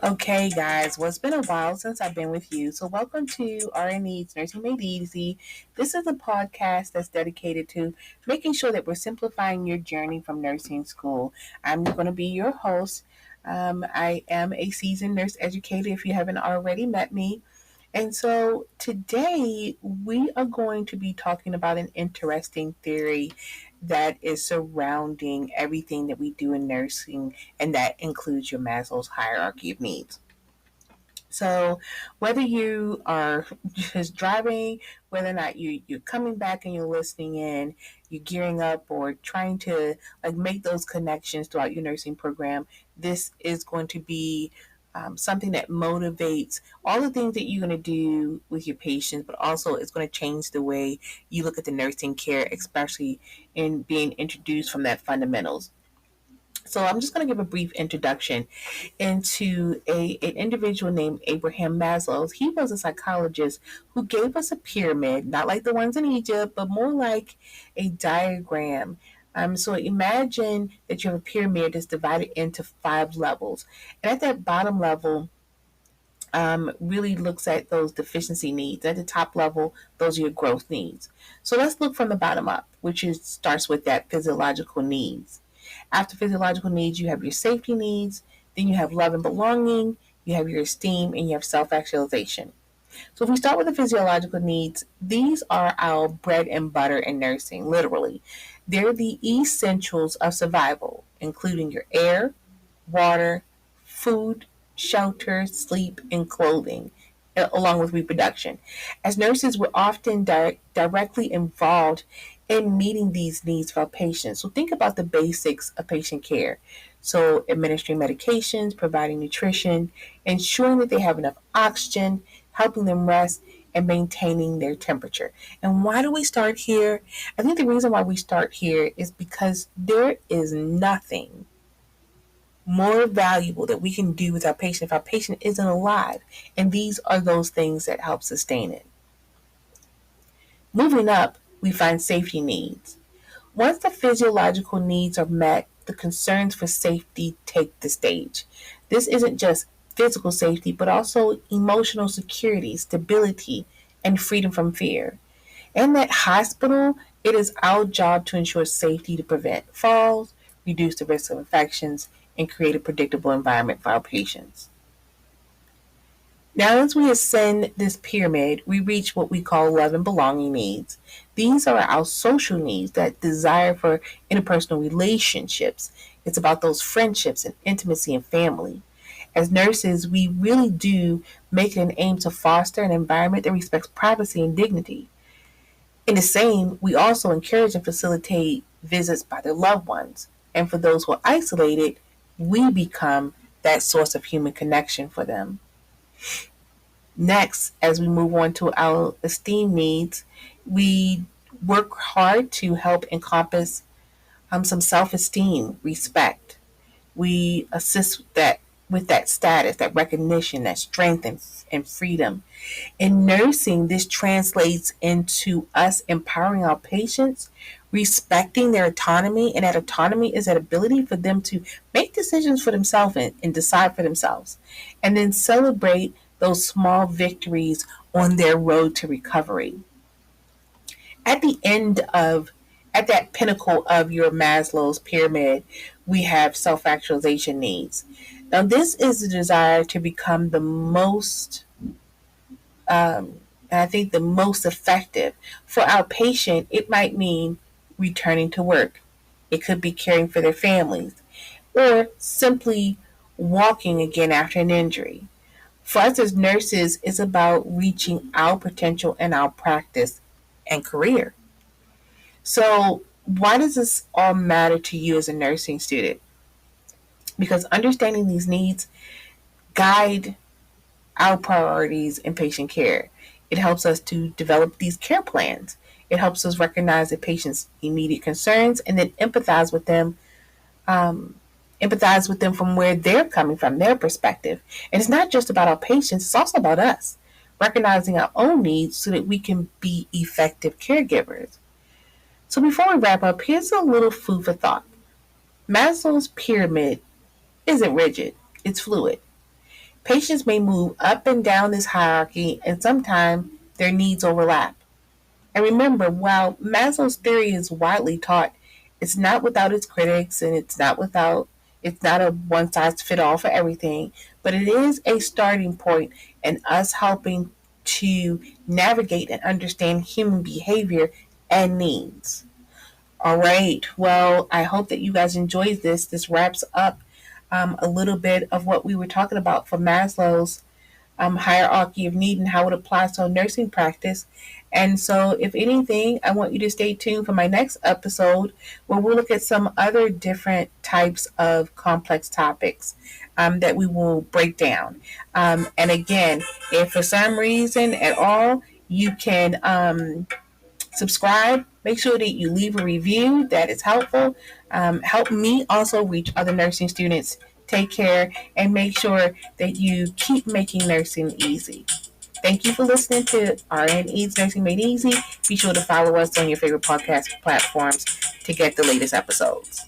Okay, guys, well, it's been a while since I've been with you. So, welcome to RNE's Nursing Made Easy. This is a podcast that's dedicated to making sure that we're simplifying your journey from nursing school. I'm going to be your host. I am a seasoned nurse educator if you haven't already met me. And so today we are going to be talking about an interesting theory that is surrounding everything that we do in nursing, and that includes your Maslow's hierarchy of needs. So whether you are just driving, whether or not you're coming back and you're listening in, you're gearing up or trying to make those connections throughout your nursing program, this is going to be something that motivates all the things that you're going to do with your patients, but also it's going to change the way you look at the nursing care, especially in being introduced from that fundamentals. So I'm just going to give a brief introduction into an individual named Abraham Maslow. He was a psychologist who gave us a pyramid, not like the ones in Egypt, but more like a diagram. So imagine that you have a pyramid that's divided into 5 levels. And at that bottom level, really looks at those deficiency needs. At the top level, those are your growth needs. So let's look from the bottom up, starts with that physiological needs. After physiological needs, you have your safety needs, then you have love and belonging, you have your esteem, and you have self-actualization. So if we start with the physiological needs, these are our bread and butter in nursing, literally. They're the essentials of survival, including your air, water, food, shelter, sleep, and clothing, along with reproduction. As nurses, we're often directly involved in meeting these needs for our patients. So think about the basics of patient care. So administering medications, providing nutrition, ensuring that they have enough oxygen, helping them rest, and maintaining their temperature. And why do we start here? I think the reason why we start here is because there is nothing more valuable that we can do with our patient if our patient isn't alive. And these are those things that help sustain it. Moving up, we find safety needs. Once the physiological needs are met, the concerns for safety take the stage. This isn't just physical safety, but also emotional security, stability, and freedom from fear. In that hospital, it is our job to ensure safety to prevent falls, reduce the risk of infections, and create a predictable environment for our patients. Now, as we ascend this pyramid, we reach what we call love and belonging needs. These are our social needs, that desire for interpersonal relationships. It's about those friendships and intimacy and family. As nurses, we really do make it an aim to foster an environment that respects privacy and dignity. In the same, we also encourage and facilitate visits by their loved ones. And for those who are isolated, we become that source of human connection for them. Next, as we move on to our esteem needs, we work hard to help encompass some self-esteem, respect. We assist that with that status, that recognition, that strength and freedom. In nursing, this translates into us empowering our patients, respecting their autonomy, and that autonomy is that ability for them to make decisions for themselves and decide for themselves, and then celebrate those small victories on their road to recovery. At the end of at that pinnacle of your Maslow's pyramid, we have self-actualization needs. Now, this is the desire to become the most and I think the most effective. For our patient, it might mean returning to work. It could be caring for their families or simply walking again after an injury. For us as nurses, it's about reaching our potential in our practice and career. So, why does this all matter to you as a nursing student? Because understanding these needs guide our priorities in patient care. It helps us to develop these care plans. It helps us recognize the patient's immediate concerns and then um, empathize with them from where they're coming from, their perspective. And it's not just about our patients, it's also about us, recognizing our own needs so that we can be effective caregivers. So before we wrap up, here's a little food for thought. Maslow's pyramid isn't rigid, it's fluid. Patients may move up and down this hierarchy, and sometimes their needs overlap. And remember, while Maslow's theory is widely taught, it's not without its critics, and it's not a one size fit all for everything, but it is a starting point in us helping to navigate and understand human behavior and needs. All right. Well, I hope that you guys enjoyed this. This wraps up a little bit of what we were talking about for Maslow's hierarchy of need and how it applies to nursing practice. And so, if anything, I want you to stay tuned for my next episode where we'll look at some other different types of complex topics that we will break down. And again, if for some reason at all you can subscribe, make sure that you leave a review. That is helpful. Help me also reach other nursing students. Take care and make sure that you keep making nursing easy. Thank you for listening to RNE's Nursing Made Easy. Be sure to follow us on your favorite podcast platforms to get the latest episodes.